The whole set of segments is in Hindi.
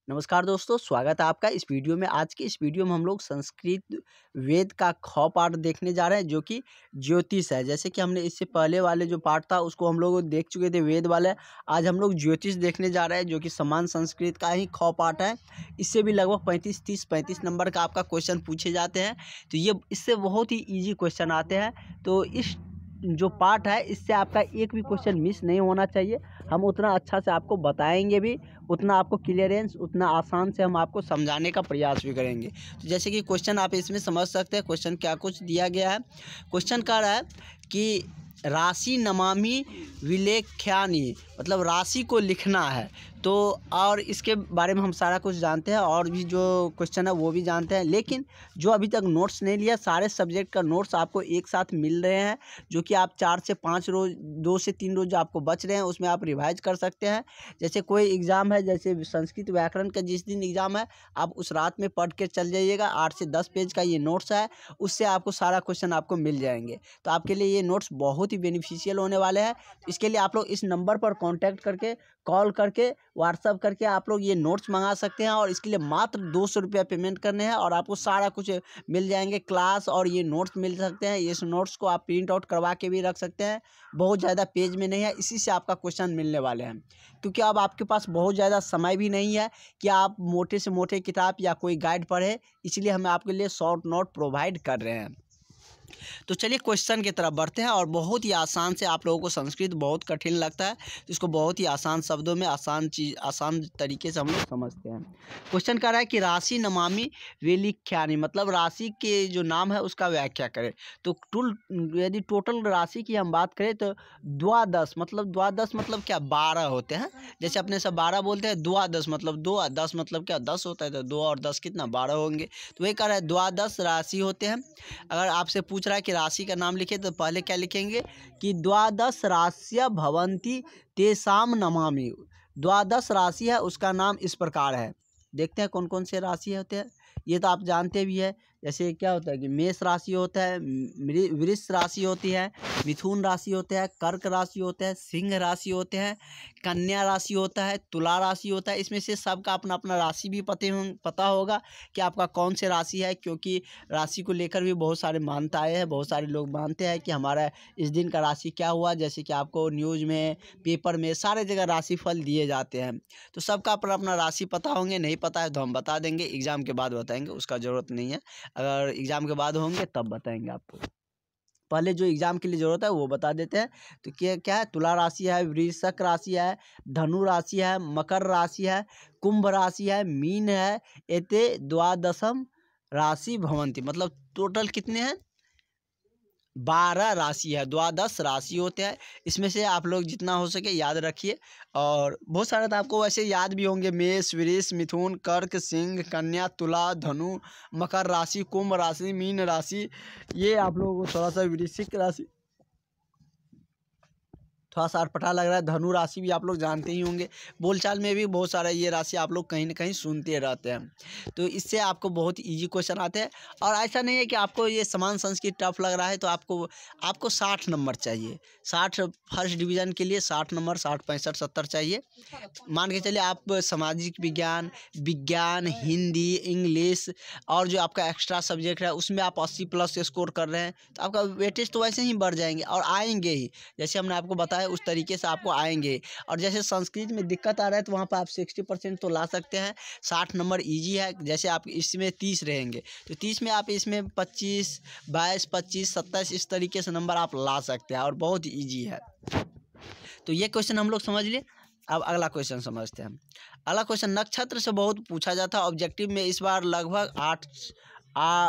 नमस्कार दोस्तों, स्वागत है आपका इस वीडियो में। आज की इस वीडियो में हम लोग संस्कृत वेद का ख पाठ देखने जा रहे हैं, जो कि ज्योतिष है। जैसे कि हमने इससे पहले वाले जो पाठ था उसको हम लोग देख चुके थे, वेद वाले। आज हम लोग ज्योतिष देखने जा रहे हैं, जो कि समान संस्कृत का ही ख पाठ है। इससे भी लगभग 35 नंबर का आपका क्वेश्चन पूछे जाते हैं। तो ये इससे बहुत ही ईजी क्वेश्चन आते हैं। तो इस जो पाठ है इससे आपका एक भी क्वेश्चन मिस नहीं होना चाहिए। हम उतना अच्छा से आपको बताएंगे भी, उतना आपको क्लियरेंस, उतना आसान से हम आपको समझाने का प्रयास भी करेंगे। तो जैसे कि क्वेश्चन आप इसमें समझ सकते हैं। क्वेश्चन क्या कुछ दिया गया है। क्वेश्चन कह रहा है कि राशि नमामि विलेख्यानि, मतलब राशि को लिखना है। तो और इसके बारे में हम सारा कुछ जानते हैं, और भी जो क्वेश्चन है वो भी जानते हैं। लेकिन जो अभी तक नोट्स नहीं लिया, सारे सब्जेक्ट का नोट्स आपको एक साथ मिल रहे हैं, जो कि आप 4 से 5 रोज़, 2 से 3 रोज़ जो आपको बच रहे हैं उसमें आप रिवाइज कर सकते हैं। जैसे कोई एग्ज़ाम है, जैसे संस्कृत व्याकरण का जिस दिन एग्ज़ाम है, आप उस रात में पढ़ के चल जाइएगा। 8 से 10 पेज का ये नोट्स है, उससे आपको सारा क्वेश्चन आपको मिल जाएंगे। तो आपके लिए ये नोट्स बहुत ही बेनिफिशियल होने वाले हैं। इसके लिए आप लोग इस नंबर पर कॉन्टैक्ट करके, कॉल करके, व्हाट्सअप करके आप लोग ये नोट्स मंगा सकते हैं। और इसके लिए मात्र 200 रुपया पेमेंट करने हैं और आपको सारा कुछ मिल जाएंगे, क्लास और ये नोट्स मिल सकते हैं। इस नोट्स को आप प्रिंट आउट करवा के भी रख सकते हैं। बहुत ज़्यादा पेज में नहीं है, इसी से आपका क्वेश्चन मिलने वाले हैं। क्योंकि अब आपके पास बहुत ज़्यादा समय भी नहीं है कि आप मोटे से मोटे किताब या कोई गाइड पढ़े, इसलिए हम आपके लिए शॉर्ट नोट प्रोवाइड कर रहे हैं। तो चलिए क्वेश्चन की तरफ बढ़ते हैं। और बहुत ही आसान से, आप लोगों को संस्कृत बहुत कठिन लगता है तो इसको बहुत ही आसान शब्दों में, आसान तरीके से हम लोग समझते हैं। क्वेश्चन कह रहा है कि राशि नमामि विलिख्यानि, मतलब राशि के जो नाम है उसका व्याख्या करें। तो यदि टोटल राशि की हम बात करें तो द्वादश मतलब क्या, 12 होते हैं। जैसे अपने सब 12 बोलते हैं, द्वादश मतलब 2, 10 मतलब क्या, 10 होता है। तो 2 और 10 कितना, 12 होंगे। तो वही कह रहा है द्वादश राशि होते हैं। अगर आपसे पूछ रहा है कि राशि का नाम लिखे, तो पहले क्या लिखेंगे कि द्वादश राशिया भवन्ति तेषाम नमामि। द्वादश राशि है, उसका नाम इस प्रकार है। देखते हैं कौन कौन से राशि होते हैं। ये तो आप जानते भी है। जैसे क्या होता है कि मेष राशि होता है, वृष राशि होती है, मिथुन राशि होता है, कर्क राशि होता है, सिंह राशि होते हैं, कन्या राशि होता है, तुला राशि होता है। इसमें से सबका अपना अपना राशि भी पता होगा कि आपका कौन से राशि है। क्योंकि राशि को लेकर भी बहुत सारे मान्यताएं हैं। बहुत सारे लोग मानते हैं कि हमारा इस दिन का राशि क्या हुआ। जैसे कि आपको न्यूज़ में, पेपर में, सारे जगह राशिफल दिए जाते हैं। तो सबका अपना अपना राशि पता होंगे। नहीं पता है तो हम बता देंगे, एग्ज़ाम के बाद बताएंगे, उसका ज़रूरत नहीं है। अगर एग्ज़ाम के बाद होंगे तब बताएंगे आपको। पहले जो एग्ज़ाम के लिए ज़रूरत है वो बता देते हैं। तो क्या है, तुला राशि है, वृश्चिक राशि है, धनु राशि है, मकर राशि है, कुंभ राशि है, मीन है। एते द्वादशम राशि भवन्ति, मतलब टोटल कितने हैं, 12 राशि है। द्वादश राशि होते हैं। इसमें से आप लोग जितना हो सके याद रखिए। और बहुत सारे तो आपको वैसे याद भी होंगे, मेष, वृष, मिथुन, कर्क, सिंह, कन्या, तुला, धनु, मकर राशि, कुंभ राशि, मीन राशि। ये आप लोगों को थोड़ा सा वृश्चिक राशि थोड़ा सा अटपटा लग रहा है। धनु राशि भी आप लोग जानते ही होंगे। बोलचाल में भी बहुत सारा ये राशि आप लोग कहीं ना कहीं सुनते रहते हैं। तो इससे आपको बहुत इजी क्वेश्चन आते हैं। और ऐसा नहीं है कि आपको ये समान संस्कृत टफ लग रहा है तो आपको 60 नंबर चाहिए। 60 फर्स्ट डिवीज़न के लिए 60 नंबर, 60, 65, 70 चाहिए। मान के चलिए आप सामाजिक विज्ञान, हिंदी, इंग्लिश और जो आपका एक्स्ट्रा सब्जेक्ट है उसमें आप 80 प्लस स्कोर कर रहे हैं, तो आपका वेटेज तो वैसे ही बढ़ जाएंगे और आएंगे ही। जैसे हमने आपको बताया उस तरीके से आपको आएंगे। और जैसे संस्कृत में दिक्कत आ रहा है तो वहाँ पर आप 60% तो ला सकते हैं। 60 नंबर ईजी है। जैसे आप इसमें 30 रहेंगे तो 30 में आप इसमें 25, 22, 25, 27 इस तरीके से नंबर आप ला सकते हैं, और बहुत ईजी है। तो ये क्वेश्चन हम लोग समझ लिए। अब अगला क्वेश्चन समझते हैं। अगला क्वेश्चन नक्षत्र से बहुत पूछा जाता है। ऑब्जेक्टिव में इस बार लगभग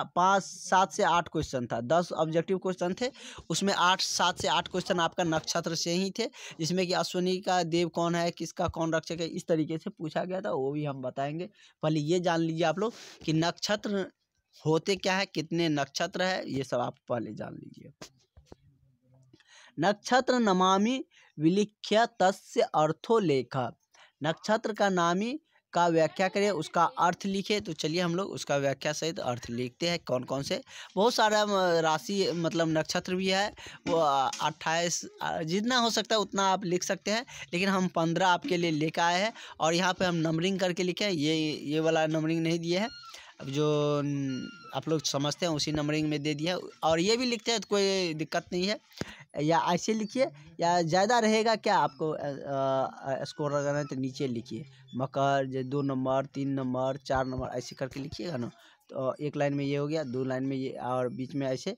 5, 7 से 8 क्वेश्चन था। 10 ऑब्जेक्टिव क्वेश्चन थे, उसमें 7 से 8 क्वेश्चन आपका नक्षत्र से ही थे। जिसमें कि अश्विनी का देव कौन है, किसका कौन रक्षक है, इस तरीके से पूछा गया था। वो भी हम बताएंगे। पहले ये जान लीजिए आप लोग कि नक्षत्र होते क्या है, कितने नक्षत्र है, ये सब आप पहले जान लीजिए। नक्षत्र नमामि विलिख्य तस्य अर्थो लेख। नक्षत्र का नामी का व्याख्या करें, उसका अर्थ लिखे। तो चलिए हम लोग उसका व्याख्या सहित अर्थ लिखते हैं। कौन कौन से, बहुत सारा राशि मतलब नक्षत्र भी है, वो 28 जितना हो सकता है उतना आप लिख सकते हैं, लेकिन हम 15 आपके लिए लेकर आए हैं। और यहाँ पे हम नंबरिंग करके लिखे हैं, ये वाला नंबरिंग नहीं दिए है, अब जो आप लोग समझते हैं उसी नंबरिंग में दे दिया है। और ये भी लिखते हैं तो कोई दिक्कत नहीं है, या ऐसे लिखिए, या ज़्यादा रहेगा क्या आपको स्कोर लगाना है तो नीचे लिखिए मकर, 2 नंबर 3 नंबर 4 नंबर ऐसे करके लिखिएगा ना। तो एक लाइन में ये हो गया, 2 लाइन में ये, और बीच में ऐसे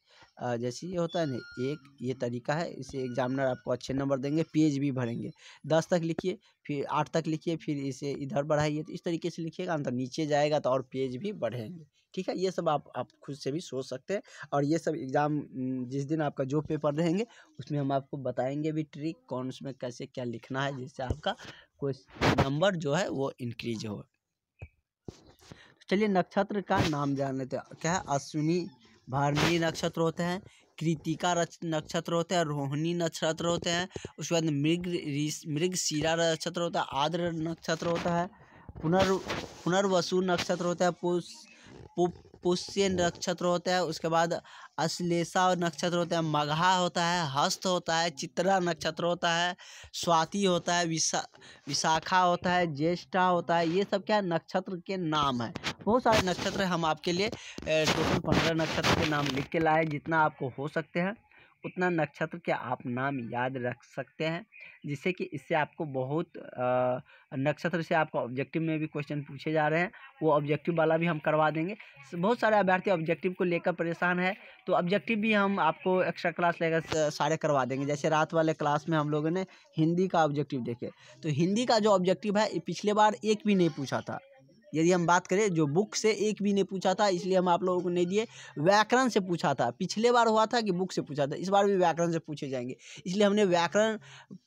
जैसे ये होता है ना, एक ये तरीका है। इसे एग्जामिनर आपको अच्छे नंबर देंगे, पेज भी भरेंगे। 10 तक लिखिए, फिर 8 तक लिखिए, फिर इसे इधर बढ़ाइए, तो इस तरीके से लिखिएगा ना, तो नीचे जाएगा तो और पेज भी बढ़ेंगे। ठीक है, ये सब आप खुद से भी सोच सकते हैं। और ये सब एग्ज़ाम जिस दिन आपका जो पेपर रहेंगे उसमें हम आपको बताएंगे भी ट्रिक, कौन उसमें कैसे क्या लिखना है, जिससे आपका कोई नंबर जो है वो इंक्रीज हो। चलिए नक्षत्र का नाम जान लेते हैं। क्या है, अश्विनी भरणी नक्षत्र होते हैं, कृतिका नक्षत्र होते हैं, रोहिणी नक्षत्र होते हैं, उसके बाद मृगशिरा नक्षत्र होता है, आर्द्र नक्षत्र होता है, पुनर्वसु नक्षत्र होता है, पुष्य नक्षत्र होता है, उसके बाद अश्लेषा नक्षत्र होता है, मघा होता है, हस्त होता है, चित्रा नक्षत्र होता है, स्वाति होता है, विशाखा होता है, ज्येष्ठा होता है। ये सब क्या है, नक्षत्र के नाम है। बहुत सारे नक्षत्र हम आपके लिए टोटल 15 नक्षत्र के नाम लिख के लाए। जितना आपको हो सकते हैं उतना नक्षत्र के आप नाम याद रख सकते हैं, जिससे कि इससे आपको बहुत नक्षत्र से आपको ऑब्जेक्टिव में भी क्वेश्चन पूछे जा रहे हैं, वो ऑब्जेक्टिव वाला भी हम करवा देंगे। बहुत सारे अभ्यर्थी ऑब्जेक्टिव को लेकर परेशान है, तो ऑब्जेक्टिव भी हम आपको एक्स्ट्रा क्लास लेकर सारे करवा देंगे। जैसे रात वाले क्लास में हम लोगों ने हिंदी का ऑब्जेक्टिव देखे, तो हिंदी का जो ऑब्जेक्टिव है पिछले बार एक भी नहीं पूछा था। यदि हम बात करें जो बुक से एक भी नहीं पूछा था, इसलिए हम आप लोगों को नहीं दिए। व्याकरण से पूछा था, पिछले बार हुआ था कि बुक से पूछा था, इस बार भी व्याकरण से पूछे जाएंगे, इसलिए हमने व्याकरण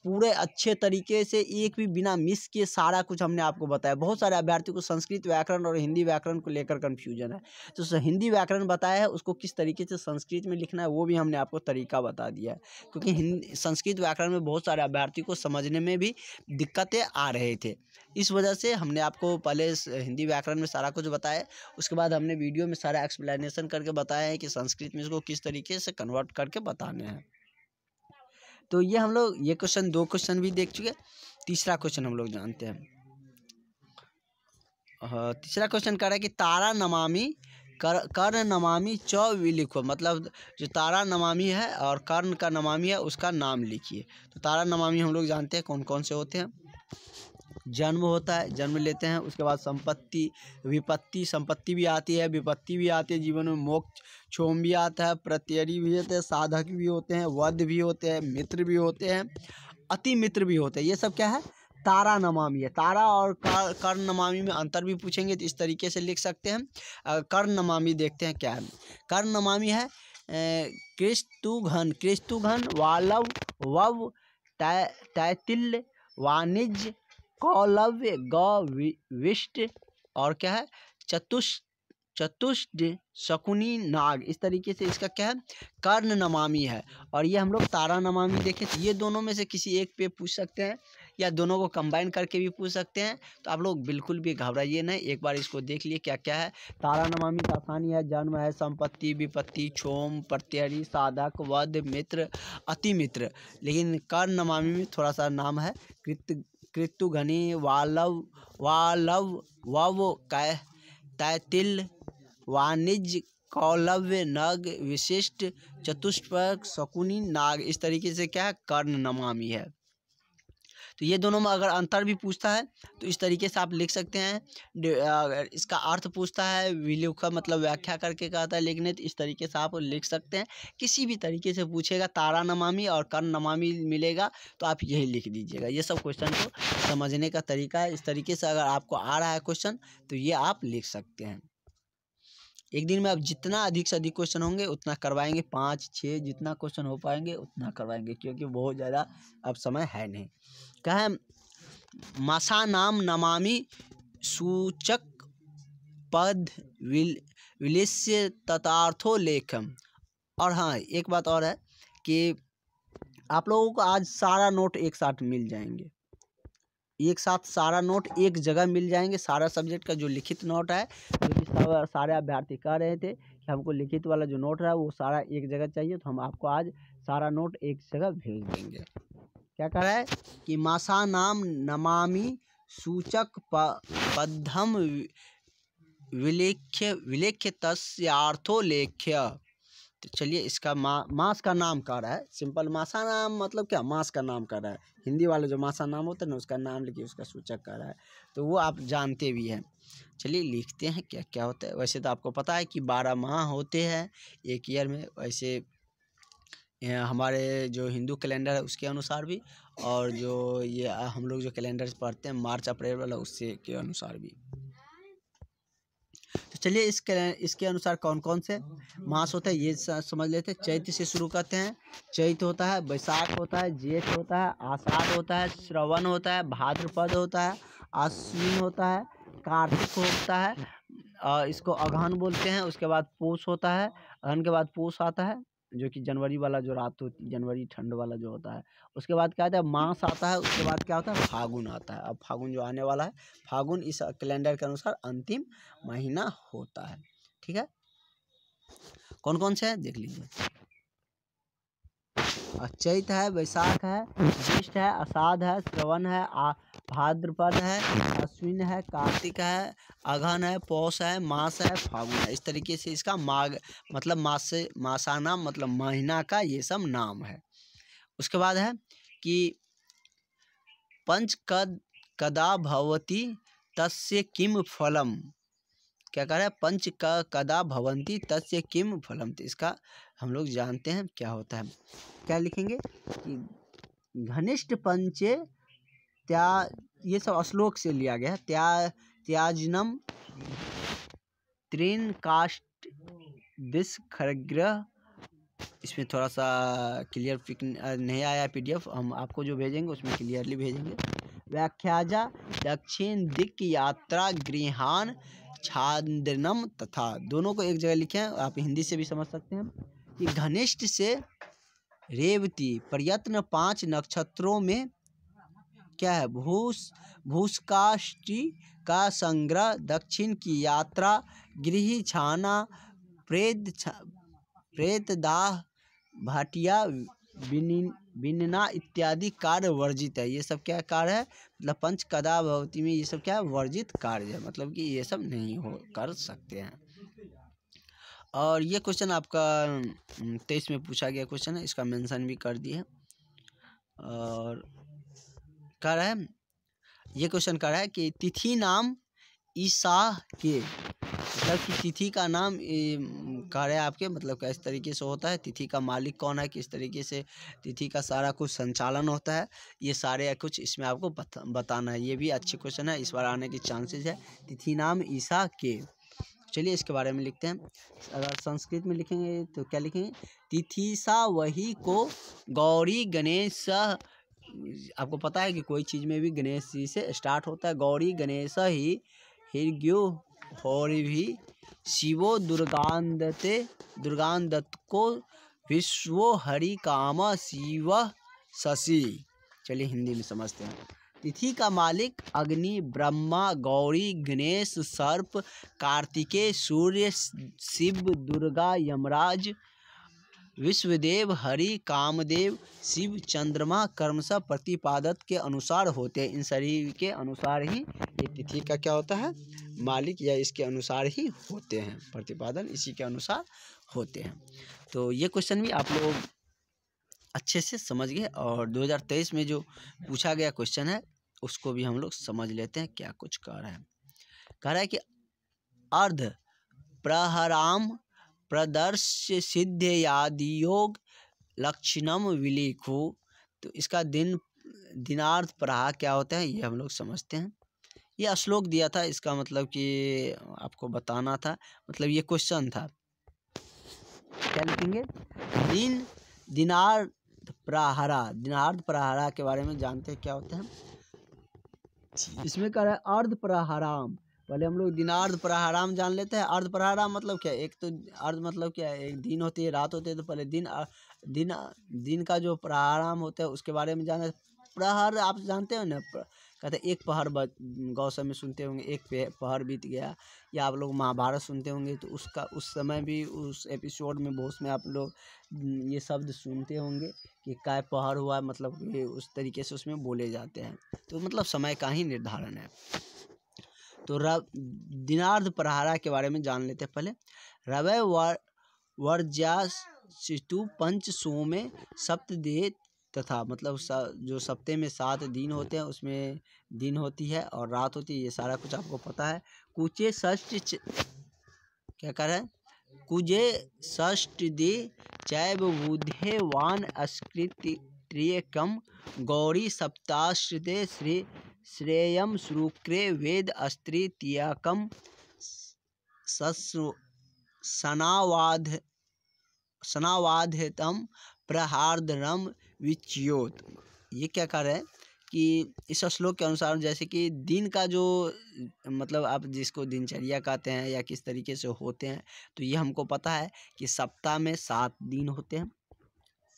पूरे अच्छे तरीके से एक भी बिना मिस किए सारा कुछ हमने आपको बताया। बहुत सारे अभ्यर्थियों को संस्कृत व्याकरण और हिंदी व्याकरण को लेकर कन्फ्यूजन है, तो हिंदी व्याकरण बताया है, उसको किस तरीके से संस्कृत में लिखना है वो भी हमने आपको तरीका बता दिया है। क्योंकि संस्कृत व्याकरण में बहुत सारे अभ्यर्थी को समझने में भी दिक्कतें आ रहे थे, इस वजह से हमने आपको पहले हिंदी व्याकरण में सारा कुछ बताया, उसके बाद हमने वीडियो में सारा एक्सप्लेनेशन करके बताया है कि संस्कृत में इसको किस तरीके से कन्वर्ट करके बताने हैं। तो ये हम लोग ये क्वेश्चन 2 क्वेश्चन भी देख चुके। तीसरा क्वेश्चन हम लोग जानते हैं। तीसरा क्वेश्चन कह रहा है कि तारा नमामि कर्ण नमामि च लिखो, मतलब जो तारा नमामि है और कर्ण का नमामि है उसका नाम लिखिए। तो तारा नमामि हम लोग जानते हैं कौन कौन से होते हैं। जन्म होता है, जन्म लेते हैं, उसके बाद संपत्ति विपत्ति, संपत्ति भी आती है, विपत्ति भी आती है, जीवन में मोक्ष क्षोम भी आता है, प्रत्ययी भी होते हैं, साधक भी होते हैं, वध भी होते हैं, मित्र भी होते हैं, अति मित्र भी होते हैं। ये सब क्या है, तारा नमामि है। तारा और कर्ण नमामि में अंतर भी पूछेंगे तो इस तरीके से लिख सकते हैं। कर्ण नमामि देखते हैं क्या है। कर्ण नमामि है कृष्तुघन वालव वव तैतिल्य वाणिज्य कौलव्य विष्ट और क्या है चतुष्ट शकुनी नाग। इस तरीके से इसका क्या है, कर्ण नमामि है। और ये हम लोग तारा नमामि देखें तो ये दोनों में से किसी एक पे पूछ सकते हैं, या दोनों को कंबाइन करके भी पूछ सकते हैं। तो आप लोग बिल्कुल भी घबराइए नहीं, एक बार इसको देख लिए क्या क्या है। तारा नमामि का आसानी है, जन्म है, संपत्ति विपत्ति क्षोम प्रत्ययी साधक वध मित्र अति मित्र। लेकिन कर्ण नमामि में थोड़ा सा नाम है, कृतुघनी वालव वव तैतिल वाणिज्य कौलव्य नग विशिष्ट चतुष्पद शकुनी नाग। इस तरीके से क्या है, कर्ण नमामि है। तो ये दोनों में अगर अंतर भी पूछता है तो इस तरीके से आप लिख सकते हैं। अगर इसका अर्थ पूछता है विलोका मतलब व्याख्या करके कहता है लिखने, तो इस तरीके से आप लिख सकते हैं। किसी भी तरीके से पूछेगा तारा नमामि और कर्ण नमामि मिलेगा तो आप यही लिख दीजिएगा। ये सब क्वेश्चन को समझने का तरीका है। इस तरीके से अगर आपको आ रहा है क्वेश्चन तो ये आप लिख सकते हैं। एक दिन में अब जितना अधिक से अधिक क्वेश्चन होंगे उतना करवाएंगे, 5-6 जितना क्वेश्चन हो पाएंगे उतना करवाएंगे, क्योंकि बहुत ज़्यादा अब समय है नहीं। क्या है, मसा नाम नमामि सूचक पद विलिस्य तथार्थो लेखम। और हाँ एक बात और है कि आप लोगों को आज सारा नोट एक साथ मिल जाएंगे, एक साथ सारा नोट एक जगह मिल जाएंगे। सारा सब्जेक्ट का जो लिखित नोट है, जो कि सारे अभ्यर्थी कह रहे थे कि हमको लिखित वाला जो नोट है वो सारा एक जगह चाहिए, तो हम आपको आज सारा नोट एक जगह भेज देंगे। क्या कह रहा है कि मासा नाम नमामि सूचक पद्धम विलेख्य तस्यार्थो लेख्य। तो चलिए इसका मास का नाम कह रहा है। सिंपल मासा नाम मतलब क्या, मास का नाम कर रहा है। हिंदी वाला जो मासा नाम होता है ना, उसका नाम लिखिए, उसका सूचक कर रहा है, तो वो आप जानते भी हैं। चलिए लिखते हैं क्या क्या होता है। वैसे तो आपको पता है कि 12 माह होते हैं एक ईयर में, वैसे हमारे जो हिंदू कैलेंडर है उसके अनुसार भी, और जो ये हम लोग जो कैलेंडर पढ़ते हैं मार्च अप्रैल वाला, उससे के अनुसार भी। तो चलिए इसके अनुसार कौन कौन से मास होता है ये समझ लेते हैं। चैत्र से शुरू करते हैं। चैत्र होता है, बैसाख होता है, जेठ होता है, आषाढ़ होता है, श्रवण होता है, भाद्रपद होता है, आश्विन होता है, कार्तिक होता है, और इसको अगहन बोलते हैं। उसके बाद पूस होता है, अगहन के बाद पूस आता है, जो कि जनवरी वाला जो रात होती है, जनवरी ठंड वाला जो होता है। उसके बाद क्या आता है, मास आता है। उसके बाद क्या होता है, फागुन आता है। अब फागुन जो आने वाला है, फागुन इस कैलेंडर के अनुसार अंतिम महीना होता है। ठीक है, कौन कौन से है देख लीजिए। चैत है, बैसाख है, ज्येष्ठ है, आषाढ़ है, श्रवण है, भाद्रपद है, अश्विन है, कार्तिक है, अगहन है, पौष है, मास है, फागुन है। इस तरीके से इसका माघ मतलब मास से मासाना मतलब महीना का ये सब नाम है। उसके बाद है कि पंच कदा भवति तस्य किम फलम। क्या कह रहा है, पंच कदा भवंती तस्य किम फलम। तो इसका हम लोग जानते हैं क्या होता है। क्या लिखेंगे कि घनिष्ठ पंचे त्या, ये सब श्लोक से लिया गया है। त्याजनम त्रीन काष्ट दिस्खग्रह। इसमें थोड़ा सा क्लियर पिक नहीं आया PDF, हम आपको जो भेजेंगे उसमें क्लियरली भेजेंगे। व्याख्याजा दक्षिण दिक यात्रा गृहान छांदनम तथा, दोनों को एक जगह लिखे हैं, आप हिंदी से भी समझ सकते हैं। कि घनिष्ठ से रेवती प्रयत्न 5 नक्षत्रों में क्या है, भूस्काष्टी का संग्रह, दक्षिण की यात्रा, गृह छाना, प्रेतदाह, भाटिया बिनना इत्यादि कार्य वर्जित है। ये सब क्या कार्य है, मतलब पंच कदा भवती में ये सब क्या है, वर्जित कार्य है, मतलब कि ये सब नहीं हो कर सकते हैं। और ये क्वेश्चन आपका 23 में पूछा गया क्वेश्चन है, इसका मेंशन भी कर दिए। और कह रहा है, ये क्वेश्चन कह रहा है कि तिथि नाम ईसा के, मतलब कि तिथि का नाम कह रहे हैं आपके, मतलब किस तरीके से होता है, तिथि का मालिक कौन है, किस तरीके से तिथि का सारा कुछ संचालन होता है, ये सारे कुछ इसमें आपको बताना है। ये भी अच्छे क्वेश्चन है, इस बार आने के चांसेस है। तिथि नाम ईसा के। चलिए इसके बारे में लिखते हैं। अगर संस्कृत में लिखेंगे तो क्या लिखेंगे, तिथिसा वही को गौरी गणेश। आपको पता है कि कोई चीज़ में भी गणेश जी से स्टार्ट होता है। गौरी गणेश ही हिर्ग्यो हौरी भी शिवो दुर्गांदत्त को विश्वो हरि काम शिव शशि। चलिए हिंदी में समझते हैं। तिथि का मालिक अग्नि, ब्रह्मा, गौरी, गणेश, सर्प, कार्तिकेय, सूर्य, शिव, दुर्गा, यमराज, विश्वदेव, हरि, कामदेव, शिव, चंद्रमा क्रमशः प्रतिपादक के अनुसार होते हैं। इन सभी के अनुसार ही ये तिथि का क्या होता है, मालिक, या इसके अनुसार ही होते हैं, प्रतिपादन इसी के अनुसार होते हैं। तो ये क्वेश्चन भी आप लोग अच्छे से समझ गए। और 2023 में जो पूछा गया क्वेश्चन है उसको भी हम लोग समझ लेते हैं क्या कुछ कह रहा है कि अर्ध प्रहराम प्रदर्श्य सिद्ध यादियोग लक्षणम विलिखो। तो इसका दिनार्थ प्रहार क्या होता है ये हम लोग समझते हैं। ये श्लोक दिया था, इसका मतलब कि आपको बताना था, मतलब ये क्वेश्चन था। क्या लिखेंगे, दिनार्थ प्रहरा के बारे में जानते हैं क्या होते हैं। इसमें कह रहा है अर्ध प्रहराम। पहले हम लोग दिनार्ध प्रहराम जान लेते हैं। अर्ध प्रहराम मतलब क्या है, एक तो अर्ध मतलब क्या है, एक दिन होती है, रात होती है, तो पहले दिन का जो प्रहराम होता है उसके बारे में जाना। प्रहर आप जानते हो ना, कहते एक पहर गौ समय सुनते होंगे, एक पहर बीत गया। या आप लोग महाभारत सुनते होंगे तो उसका उस समय भी उस एपिसोड में बहुत में आप लोग ये शब्द सुनते होंगे कि काय पहर हुआ, मतलब ये उस तरीके से उसमें बोले जाते हैं। तो मतलब समय का ही निर्धारण है। तो दिनार्ध प्रहरा के बारे में जान लेते हैं पहले। रवै वर्ज्यास्तु पंच सोमे सप्तदे तथा, मतलब जो सप्ताह में 7 दिन होते हैं उसमें दिन होती है और रात होती है, ये सारा कुछ आपको पता है। कुचे षष्ठ क्या कर रहा है, कुजे षष्ठ दे चैव बुधे वान अस्कृत्रियकम गौरी सप्ताश्रिते श्रेयम शुक्रे वेद अस्त्रित्यकम सनावाध्यतम प्रहार्दरम विच्योत। ये क्या कर रहे हैं कि इस श्लोक के अनुसार जैसे कि दिन का जो मतलब आप जिसको दिनचर्या कहते हैं या किस तरीके से होते हैं, तो ये हमको पता है कि सप्ताह में 7 दिन होते हैं,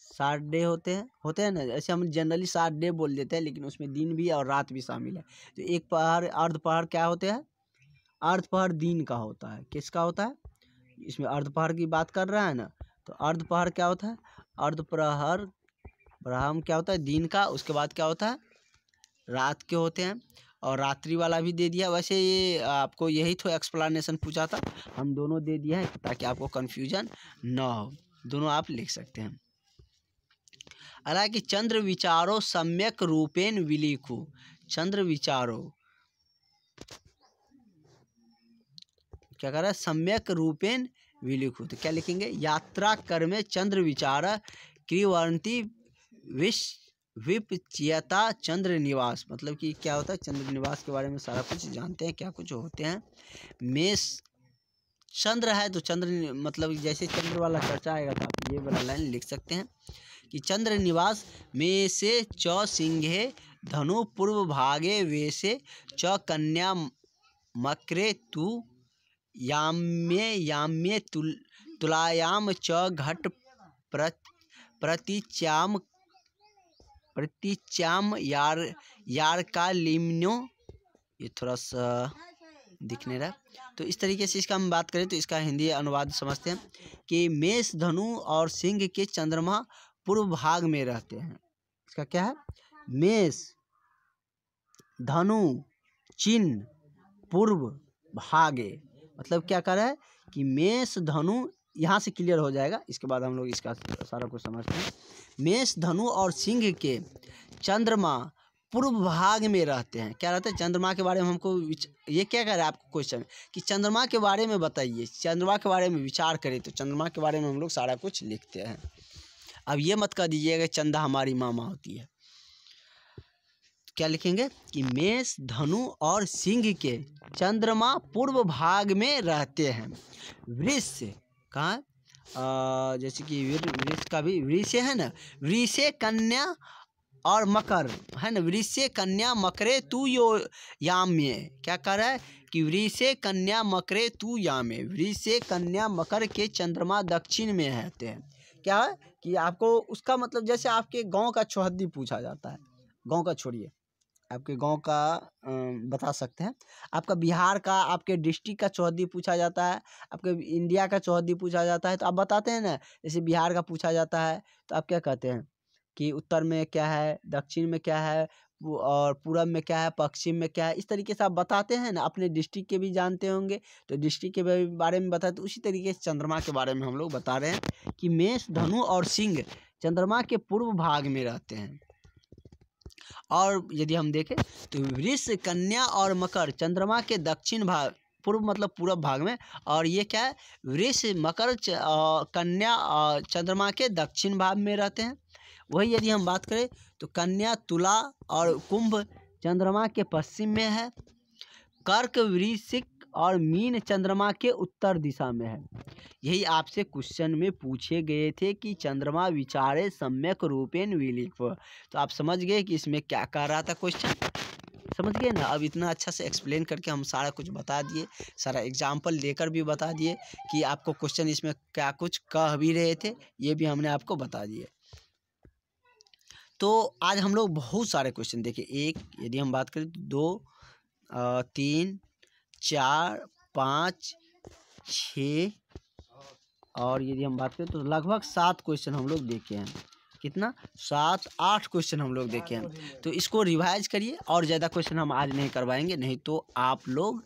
7 डे होते हैं ना। ऐसे हम जनरली 7 डे बोल देते हैं, लेकिन उसमें दिन भी और रात भी शामिल है। तो एक पहर अर्धपहर क्या होते हैं, अर्धपहर दिन का होता है। किसका होता है, इसमें अर्धपहर की बात कर रहा है ना, तो अर्धपहर क्या होता है, अर्धप्रहर प्रहम क्या होता है दिन का, उसके बाद क्या होता है रात के होते हैं। और रात्रि वाला भी दे दिया। वैसे ये आपको यही तो एक्सप्लेनेशन पूछा था, हम दोनों दे दिया है ताकि आपको कन्फ्यूजन ना हो, दोनों आप लिख सकते हैं। हालांकि चंद्र विचारो सम्यक रूपेण विलिखु, चंद्र विचारो क्या कर रहा है, सम्यक रूपेण विलिखु। तो क्या लिखेंगे, यात्रा कर में चंद्र विचार क्रियवंती विपचियता चंद्र निवास। मतलब कि क्या होता है, चंद्र निवास के बारे में सारा कुछ जानते हैं, क्या कुछ होते हैं। मेष चंद्र है तो चंद्र मतलब जैसे चंद्र वाला चर्चा आएगा तो आप ये वाला लाइन लिख सकते हैं कि चंद्र निवास में से च सिंहे धनु पूर्व भागे वे से च कन्या मकरे तु याम्ये तुलायाम च घट प्रतीच्याम यार का लिम्नो। ये थोड़ा सा दिखने रहा। तो इस तरीके से इसका हम बात करें तो इसका हिंदी अनुवाद समझते हैं कि मेष धनु और सिंह के चंद्रमा पूर्व भाग में रहते हैं। इसका क्या है, मेष धनु चिन्ह पूर्व भागे, मतलब क्या कर रहा है कि मेष धनु, यहाँ से क्लियर हो जाएगा, इसके बाद हम लोग इसका सारा कुछ समझते हैं। मेष धनु और सिंह के चंद्रमा पूर्व भाग में रहते हैं। क्या रहते हैं, चंद्रमा के बारे में हमको ये क्या कह रहा है आपको क्वेश्चन कि चंद्रमा के बारे में बताइए, चंद्रमा के बारे में विचार करें, तो चंद्रमा के बारे में हम लोग सारा कुछ लिखते हैं। अब ये मत कह दीजिएगा चंदा हमारी मामा होती है। क्या लिखेंगे कि मेष धनु और सिंह के चंद्रमा पूर्व भाग में रहते हैं। वृष कहाँ, जैसे कि वृष का भी वृष है ना, वृष कन्या और मकर है ना, वृष कन्या मकरे तू यो याम्य। क्या कर रहा है कि वृष कन्या मकरे तू याम्य, वृष कन्या मकर के चंद्रमा दक्षिण में रहते हैं। क्या है कि आपको उसका मतलब जैसे आपके गांव का चौहद्दी पूछा जाता है, गांव का छोड़िए आपके गांव का बता सकते हैं, आपका बिहार का आपके डिस्ट्रिक्ट का चौहद्दी पूछा जाता है, आपके इंडिया का चौहद्दी पूछा जाता है, तो आप बताते हैं ना। जैसे बिहार का पूछा जाता है तो आप क्या कहते हैं कि उत्तर में क्या है, दक्षिण में क्या है, और पूरब में क्या है, पश्चिम में क्या है, इस तरीके से आप बताते हैं ना। अपने डिस्ट्रिक्ट के भी जानते होंगे तो डिस्ट्रिक्ट के बारे में बताते, तो उसी तरीके से चंद्रमा के बारे में हम लोग बता रहे हैं कि मेष धनु और सिंह चंद्रमा के पूर्व भाग में रहते हैं। और यदि हम देखें तो वृष कन्या और मकर चंद्रमा के दक्षिण भाग, पूर्व मतलब पूरब भाग में, और ये क्या है, वृष मकर कन्या चंद्रमा के दक्षिण भाग में रहते हैं। वही यदि हम बात करें तो कन्या तुला और कुंभ चंद्रमा के पश्चिम में है। कर्क वृश्चिक और मीन चंद्रमा के उत्तर दिशा में है। यही आपसे क्वेश्चन में पूछे गए थे कि चंद्रमा विचारे सम्यक रूपेण विलिख्व। तो आप समझ गए कि इसमें क्या कह रहा था क्वेश्चन, समझ गए ना। अब इतना अच्छा से एक्सप्लेन करके हम सारा कुछ बता दिए, सारा एग्जाम्पल देकर भी बता दिए कि आपको क्वेश्चन इसमें क्या कुछ कह भी रहे थे, ये भी हमने आपको बता दिए। तो आज हम लोग बहुत सारे क्वेश्चन देखें। एक यदि हम बात करें तो 2, 3, 4, 5, 6 और यदि हम बात करें तो लगभग 7 क्वेश्चन हम लोग देखे हैं। कितना? 7-8 क्वेश्चन हम लोग देखे हैं। तो इसको रिवाइज करिए और ज़्यादा क्वेश्चन हम आज नहीं करवाएंगे, नहीं तो आप लोग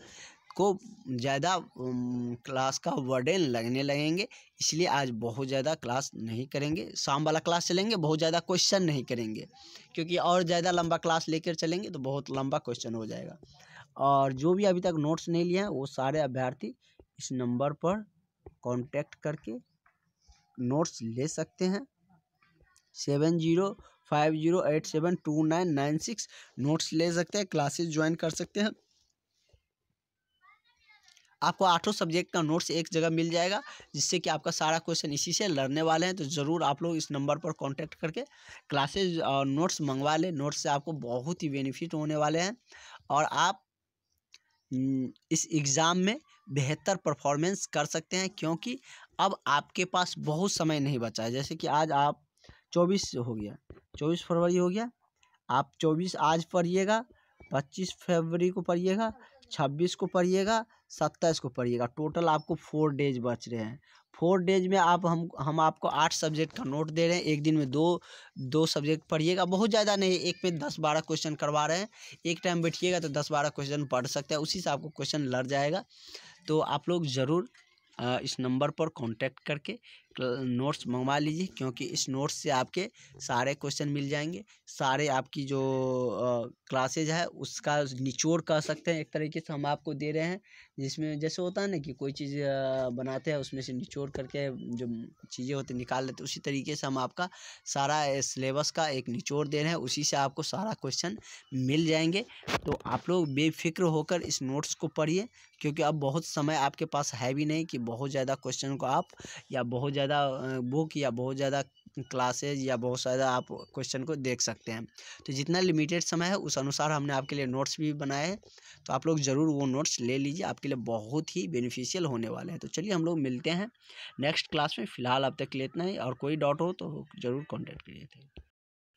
को ज़्यादा क्लास का बर्डन लगने लगेंगे। इसलिए आज बहुत ज़्यादा क्लास नहीं करेंगे, शाम वाला क्लास चलेंगे, बहुत ज़्यादा क्वेश्चन नहीं करेंगे, क्योंकि और ज़्यादा लंबा क्लास लेकर चलेंगे तो बहुत लंबा क्वेश्चन हो जाएगा। और जो भी अभी तक नोट्स नहीं लिए हैं वो सारे अभ्यर्थी इस नंबर पर कांटेक्ट करके नोट्स ले सकते हैं। 7050872996 नोट्स ले सकते हैं, क्लासेस ज्वाइन कर सकते हैं। आपको 8 सब्जेक्ट का नोट्स एक जगह मिल जाएगा, जिससे कि आपका सारा क्वेश्चन इसी से लड़ने वाले हैं। तो ज़रूर आप लोग इस नंबर पर कांटेक्ट करके क्लासेज और नोट्स मंगवा लें। नोट्स से आपको बहुत ही बेनिफिट होने वाले हैं और आप इस एग्ज़ाम में बेहतर परफॉर्मेंस कर सकते हैं, क्योंकि अब आपके पास बहुत समय नहीं बचा है। जैसे कि आज आप 24 हो गया, 24 फरवरी हो गया, आप 24 आज पढ़िएगा, 25 फरवरी को पढ़िएगा, 26 को पढ़िएगा, 27 को पढ़िएगा। टोटल आपको 4 डेज बच रहे हैं। 4 डेज में हम आपको 8 सब्जेक्ट का नोट दे रहे हैं। एक दिन में दो सब्जेक्ट पढ़िएगा, बहुत ज़्यादा नहीं, एक में 10-12 क्वेश्चन करवा रहे हैं। एक टाइम बैठिएगा तो 10-12 क्वेश्चन पढ़ सकते हैं, उसी से आपको क्वेश्चन लड़ जाएगा। तो आप लोग ज़रूर इस नंबर पर कांटेक्ट करके नोट्स मंगवा लीजिए, क्योंकि इस नोट्स से आपके सारे क्वेश्चन मिल जाएंगे। सारे आपकी जो क्लासेज है उसका निचोड़ कह सकते हैं, एक तरीके से हम आपको दे रहे हैं, जिसमें जैसे होता है ना कि कोई चीज़ बनाते हैं उसमें से निचोड़ करके जो चीज़ें होती हैं निकाल लेते हैं, उसी तरीके से हम आपका सारा सिलेबस का एक निचोड़ दे रहे हैं, उसी से आपको सारा क्वेश्चन मिल जाएंगे। तो आप लोग बेफिक्र होकर इस नोट्स को पढ़िए, क्योंकि अब बहुत समय आपके पास है भी नहीं कि बहुत ज़्यादा क्वेश्चन को आप या बहुत ज़्यादा बुक या बहुत ज़्यादा क्लासेज या बहुत ज़्यादा आप क्वेश्चन को देख सकते हैं। तो जितना लिमिटेड समय है उस अनुसार हमने आपके लिए नोट्स भी बनाए हैं। तो आप लोग ज़रूर वो नोट्स ले लीजिए, आपके लिए बहुत ही बेनिफिशियल होने वाले हैं। तो चलिए हम लोग मिलते हैं नेक्स्ट क्लास में। फ़िलहाल अब तक के लिए इतना ही, और कोई डाउट हो तो ज़रूर कॉन्टेक्ट करिए।